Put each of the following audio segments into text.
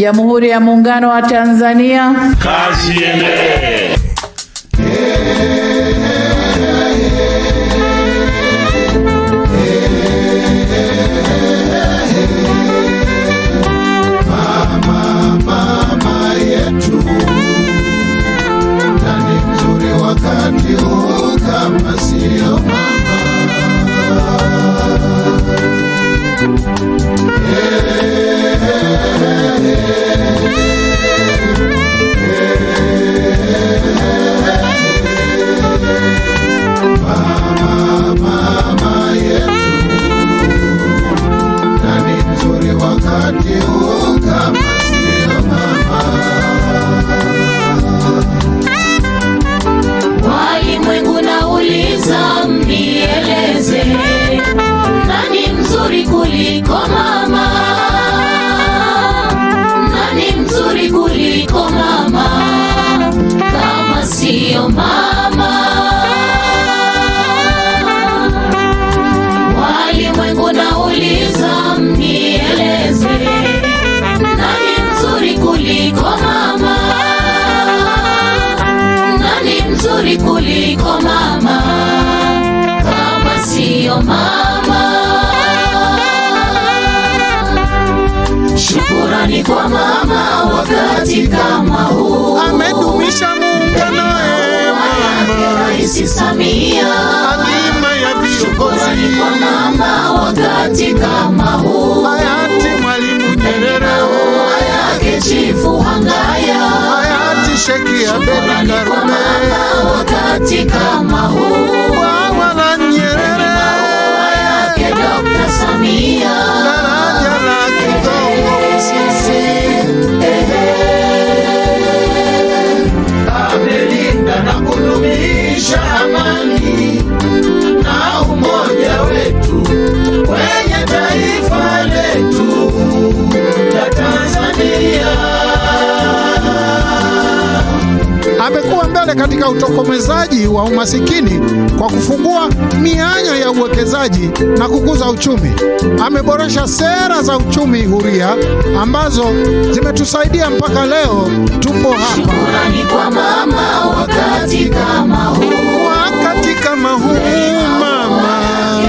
Jamhuri ya Muungano wa Tanzania. Kazi iendelee. Mama yetu, nani mzuri wakati huu kama sio mama? Mama yetu, nani mzuri wakati huu kama sio mama? Walimwengu nauliza, mnieleze, nani mzuri kuliko mama? Nani mzuri kuliko mama kama sio mama? Walimwengu nauliza, mnieleze, nani mzuri kuliko mama? Nani mzuri kuliko mama kama sio mama? Shukurani kwa mama wakati kama huu, amedumisha muungano mama Rais Samia, adhima ya viongozi. Shukurani kwa mama wakati kama huu, hayati Mwalimu Nyerere, yake Chifu Hangaya, hayati Sheikh Abeid Karume, wakati kama huu, Bwawa la Nyerere, yake Dr. Samia, daraja la Kigongo Busisi, amelinda na kudumisha amani na umoja wetu kwenye taifa letu la Tanzania. Amekuwa mbele katika utokomezaji wa umasikini kwa kufungua mianya ya uwekezaji na kukuza uchumi. Ameboresha sera za uchumi huria ambazo zimetusaidia mpaka leo tupo hapa. Shukurani kwa mama wakati kama huu, Wakati kama huu mama,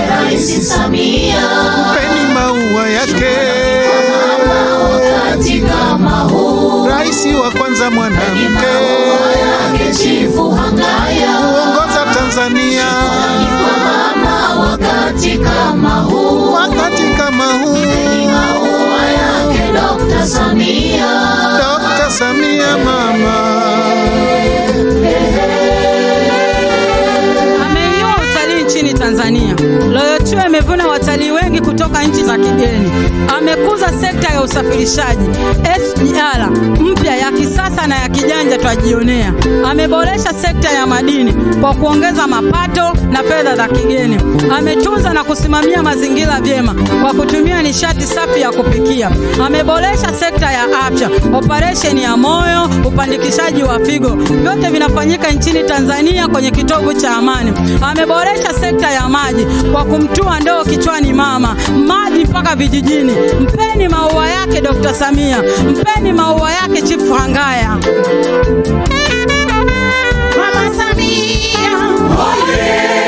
Rais Samia, mpeni maua yake. wakati kama huu, Rais wa kwanza mwanamke yake Chifu Hangaya, kuongoza Tanzania. kwa mama wakati kama huu, Wakati kama huu maua yake Dr. Samia, Dr. Samia mama. Ameinua utalii nchini Tanzania. Royal Tour imevuna watalii wengi kutoka nchi za kigeni. Amekuza sekta ya usafirishaji SGR mpya ya kisasa na ya kijanja twajionea. Ameboresha sekta ya madini kwa kuongeza mapato na fedha za kigeni. Ametunza na kusimamia mazingira vyema kwa kutumia nishati safi ya kupikia. Ameboresha sekta ya afya, operation ya moyo, upandikishaji wa figo, vyote vinafanyika nchini Tanzania kwenye kitovu cha amani. Ameboresha sekta ya maji kwa kumtua ndoo kichwani mama, maji mpaka vijijini. Mpeni maua yake Dr. Samia, mpeni maua yake Chifu Hangaya. Mama Samia, Oye!